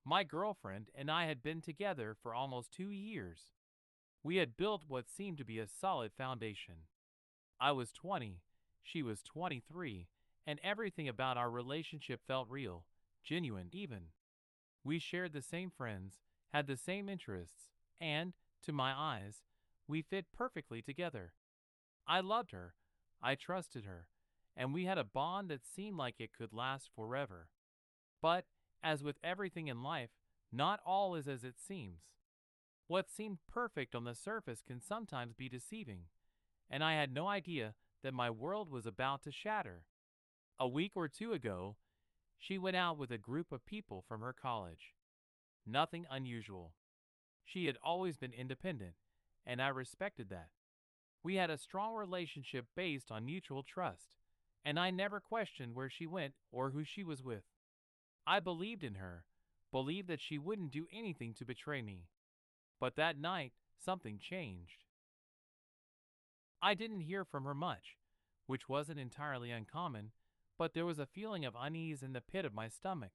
My girlfriend and I had been together for almost 2 years. We had built what seemed to be a solid foundation. I was 20, she was 23, and everything about our relationship felt real, genuine even. We shared the same friends, had the same interests, and, to my eyes, we fit perfectly together. I loved her, I trusted her, and we had a bond that seemed like it could last forever. But, as with everything in life, not all is as it seems. What seemed perfect on the surface can sometimes be deceiving, and I had no idea that my world was about to shatter. A week or two ago, she went out with a group of people from her college. Nothing unusual. She had always been independent, and I respected that. We had a strong relationship based on mutual trust, and I never questioned where she went or who she was with. I believed in her, believed that she wouldn't do anything to betray me. But that night, something changed. I didn't hear from her much, which wasn't entirely uncommon, but there was a feeling of unease in the pit of my stomach.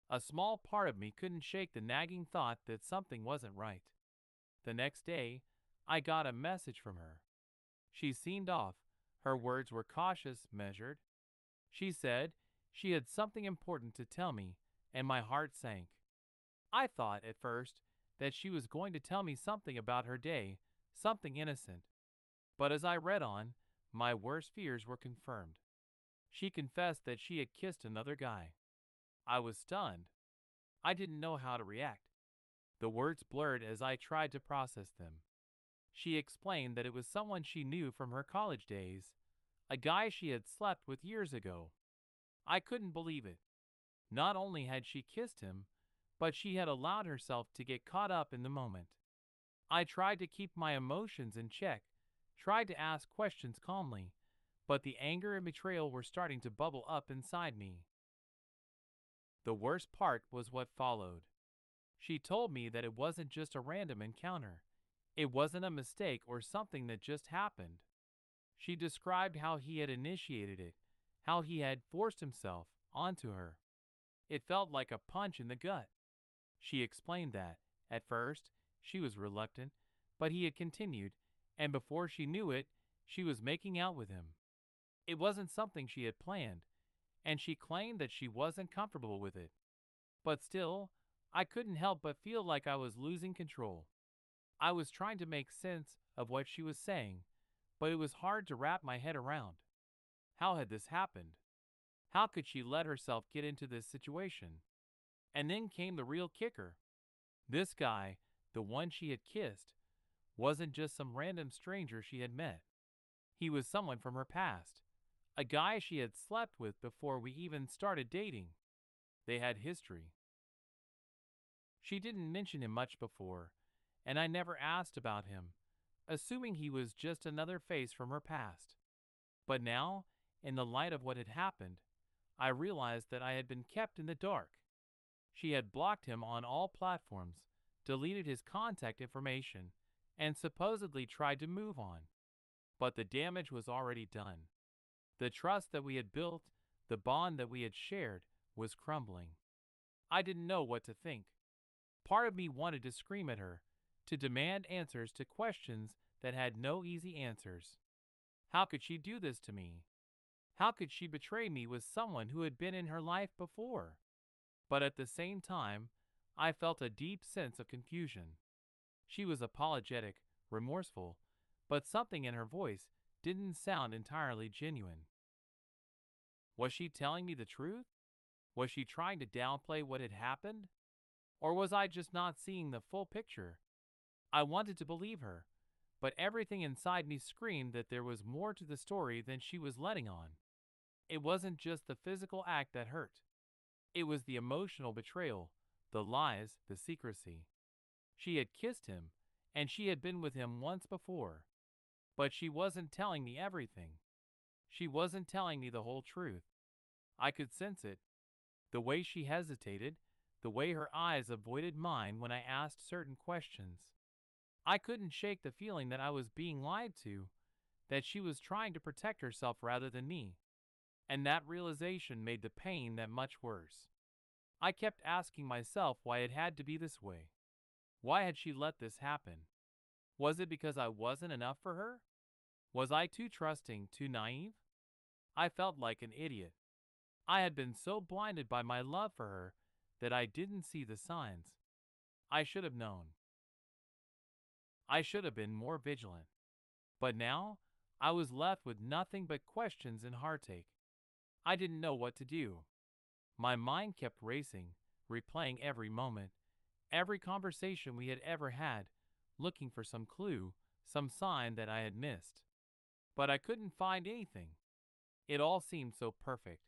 A small part of me couldn't shake the nagging thought that something wasn't right. The next day, I got a message from her. She seemed off. Her words were cautious, measured. She said she had something important to tell me, and my heart sank. I thought, at first, that she was going to tell me something about her day, something innocent. But as I read on, my worst fears were confirmed. She confessed that she had kissed another guy. I was stunned. I didn't know how to react. The words blurred as I tried to process them. She explained that it was someone she knew from her college days, a guy she had slept with years ago. I couldn't believe it. Not only had she kissed him, but she had allowed herself to get caught up in the moment. I tried to keep my emotions in check, tried to ask questions calmly, but the anger and betrayal were starting to bubble up inside me. The worst part was what followed. She told me that it wasn't just a random encounter. It wasn't a mistake or something that just happened. She described how he had initiated it, how he had forced himself onto her. It felt like a punch in the gut. She explained that, at first, she was reluctant, but he had continued, and before she knew it, she was making out with him. It wasn't something she had planned, and she claimed that she wasn't comfortable with it. But still, I couldn't help but feel like I was losing control. I was trying to make sense of what she was saying, but it was hard to wrap my head around. How had this happened? How could she let herself get into this situation? And then came the real kicker. This guy, the one she had kissed, wasn't just some random stranger she had met. He was someone from her past, a guy she had slept with before we even started dating. They had history. She didn't mention him much before, and I never asked about him, assuming he was just another face from her past. But now, in the light of what had happened, I realized that I had been kept in the dark. She had blocked him on all platforms, deleted his contact information, and supposedly tried to move on. But the damage was already done. The trust that we had built, the bond that we had shared, was crumbling. I didn't know what to think. Part of me wanted to scream at her, to demand answers to questions that had no easy answers. How could she do this to me? How could she betray me with someone who had been in her life before? But at the same time, I felt a deep sense of confusion. She was apologetic, remorseful, but something in her voice didn't sound entirely genuine. Was she telling me the truth? Was she trying to downplay what had happened? Or was I just not seeing the full picture? I wanted to believe her, but everything inside me screamed that there was more to the story than she was letting on. It wasn't just the physical act that hurt. It was the emotional betrayal, the lies, the secrecy. She had kissed him, and she had been with him once before. But she wasn't telling me everything. She wasn't telling me the whole truth. I could sense it. The way she hesitated, the way her eyes avoided mine when I asked certain questions. I couldn't shake the feeling that I was being lied to, that she was trying to protect herself rather than me. And that realization made the pain that much worse. I kept asking myself why it had to be this way. Why had she let this happen? Was it because I wasn't enough for her? Was I too trusting, too naive? I felt like an idiot. I had been so blinded by my love for her that I didn't see the signs. I should have known. I should have been more vigilant. But now, I was left with nothing but questions and heartache. I didn't know what to do. My mind kept racing, replaying every moment, every conversation we had ever had, looking for some clue, some sign that I had missed. But I couldn't find anything. It all seemed so perfect.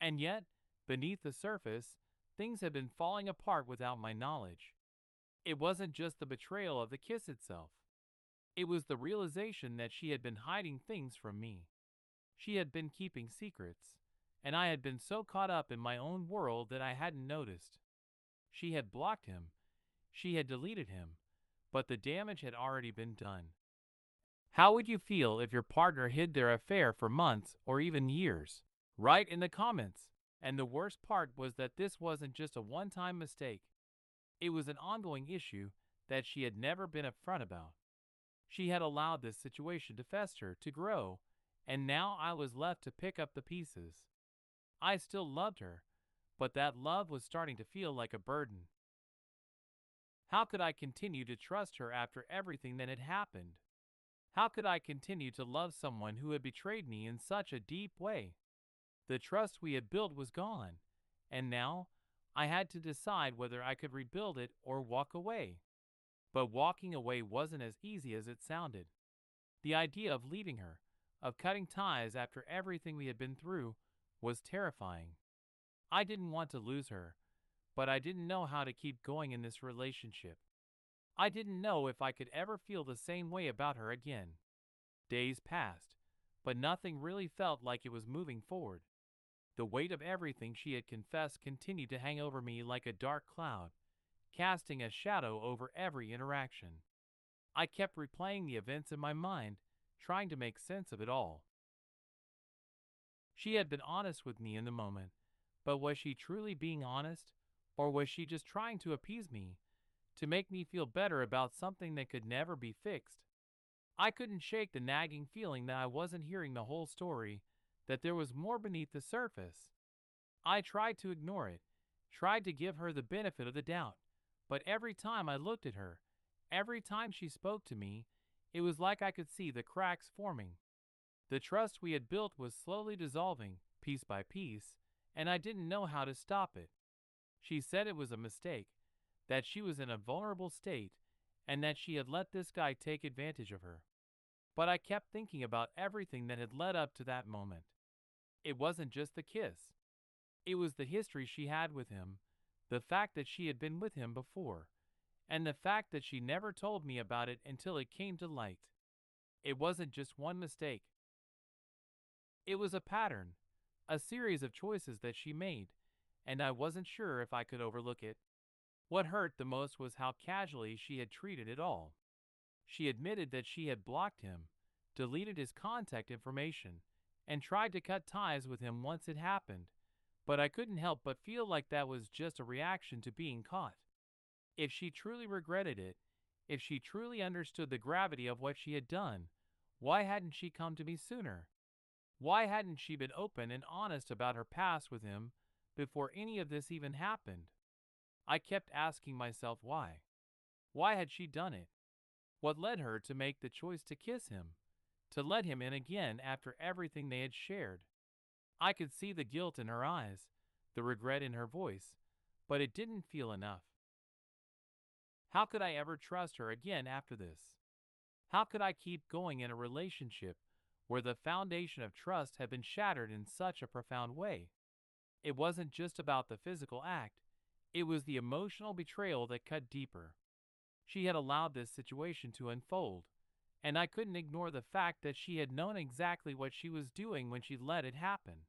And yet, beneath the surface, things had been falling apart without my knowledge. It wasn't just the betrayal of the kiss itself. It was the realization that she had been hiding things from me. She had been keeping secrets, and I had been so caught up in my own world that I hadn't noticed. She had blocked him. She had deleted him. But the damage had already been done. How would you feel if your partner hid their affair for months or even years? Write in the comments. And the worst part was that this wasn't just a one-time mistake. It was an ongoing issue that she had never been upfront about. She had allowed this situation to fester, to grow, and now I was left to pick up the pieces. I still loved her, but that love was starting to feel like a burden. How could I continue to trust her after everything that had happened? How could I continue to love someone who had betrayed me in such a deep way? The trust we had built was gone, and now I had to decide whether I could rebuild it or walk away. But walking away wasn't as easy as it sounded. The idea of leaving her, of cutting ties after everything we had been through, was terrifying. I didn't want to lose her, but I didn't know how to keep going in this relationship. I didn't know if I could ever feel the same way about her again. Days passed, but nothing really felt like it was moving forward. The weight of everything she had confessed continued to hang over me like a dark cloud, casting a shadow over every interaction. I kept replaying the events in my mind, trying to make sense of it all. She had been honest with me in the moment, but was she truly being honest, or was she just trying to appease me, to make me feel better about something that could never be fixed? I couldn't shake the nagging feeling that I wasn't hearing the whole story, that there was more beneath the surface. I tried to ignore it, tried to give her the benefit of the doubt, but every time I looked at her, every time she spoke to me, it was like I could see the cracks forming. The trust we had built was slowly dissolving, piece by piece, and I didn't know how to stop it. She said it was a mistake, that she was in a vulnerable state, and that she had let this guy take advantage of her. But I kept thinking about everything that had led up to that moment. It wasn't just the kiss. It was the history she had with him, the fact that she had been with him before, and the fact that she never told me about it until it came to light. It wasn't just one mistake. It was a pattern, a series of choices that she made, and I wasn't sure if I could overlook it. What hurt the most was how casually she had treated it all. She admitted that she had blocked him, deleted his contact information, and tried to cut ties with him once it happened, but I couldn't help but feel like that was just a reaction to being caught. If she truly regretted it, if she truly understood the gravity of what she had done, why hadn't she come to me sooner? Why hadn't she been open and honest about her past with him before any of this even happened? I kept asking myself why. Why had she done it? What led her to make the choice to kiss him, to let him in again after everything they had shared? I could see the guilt in her eyes, the regret in her voice, but it didn't feel enough. How could I ever trust her again after this? How could I keep going in a relationship where the foundation of trust had been shattered in such a profound way? It wasn't just about the physical act, it was the emotional betrayal that cut deeper. She had allowed this situation to unfold, and I couldn't ignore the fact that she had known exactly what she was doing when she let it happen.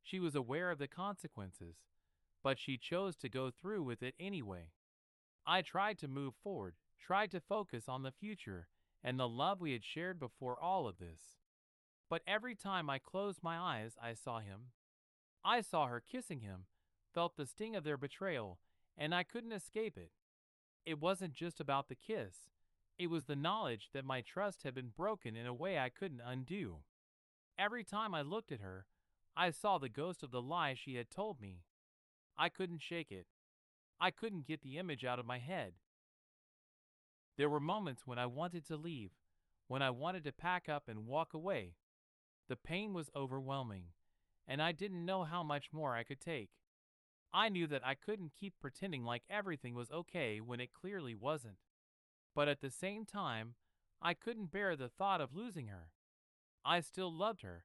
She was aware of the consequences, but she chose to go through with it anyway. I tried to move forward, tried to focus on the future and the love we had shared before all of this. But every time I closed my eyes, I saw him. I saw her kissing him, felt the sting of their betrayal, and I couldn't escape it. It wasn't just about the kiss. It was the knowledge that my trust had been broken in a way I couldn't undo. Every time I looked at her, I saw the ghost of the lie she had told me. I couldn't shake it. I couldn't get the image out of my head. There were moments when I wanted to leave, when I wanted to pack up and walk away. The pain was overwhelming, and I didn't know how much more I could take. I knew that I couldn't keep pretending like everything was okay when it clearly wasn't. But at the same time, I couldn't bear the thought of losing her. I still loved her,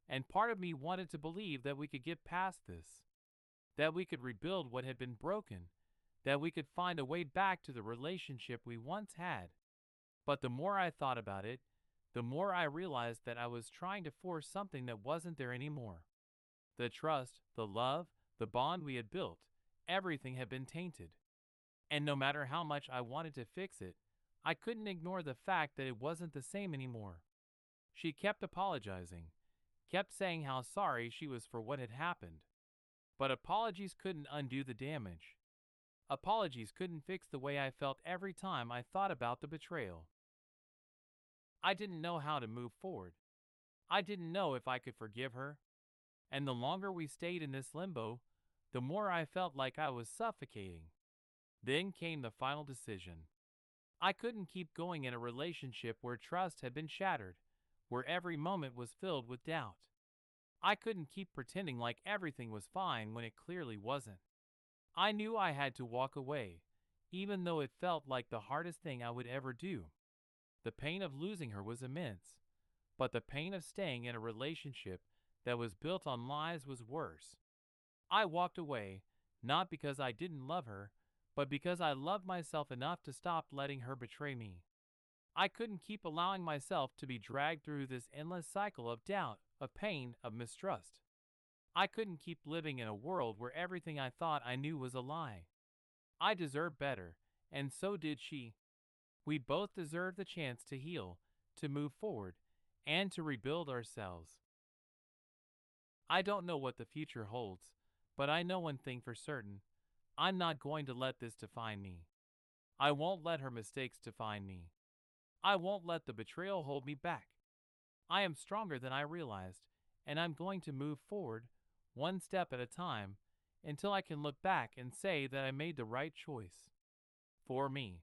and part of me wanted to believe that we could get past this, that we could rebuild what had been broken, that we could find a way back to the relationship we once had. But the more I thought about it, the more I realized that I was trying to force something that wasn't there anymore. The trust, the love, the bond we had built, everything had been tainted. And no matter how much I wanted to fix it, I couldn't ignore the fact that it wasn't the same anymore. She kept apologizing, kept saying how sorry she was for what had happened. But apologies couldn't undo the damage. Apologies couldn't fix the way I felt every time I thought about the betrayal. I didn't know how to move forward. I didn't know if I could forgive her. And the longer we stayed in this limbo, the more I felt like I was suffocating. Then came the final decision. I couldn't keep going in a relationship where trust had been shattered, where every moment was filled with doubt. I couldn't keep pretending like everything was fine when it clearly wasn't. I knew I had to walk away, even though it felt like the hardest thing I would ever do. The pain of losing her was immense, but the pain of staying in a relationship that was built on lies was worse. I walked away, not because I didn't love her, but because I loved myself enough to stop letting her betray me. I couldn't keep allowing myself to be dragged through this endless cycle of doubt, of pain, of mistrust. I couldn't keep living in a world where everything I thought I knew was a lie. I deserved better, and so did she. We both deserved the chance to heal, to move forward, and to rebuild ourselves. I don't know what the future holds, but I know one thing for certain. I'm not going to let this define me. I won't let her mistakes define me. I won't let the betrayal hold me back. I am stronger than I realized, and I'm going to move forward, one step at a time, until I can look back and say that I made the right choice. For me.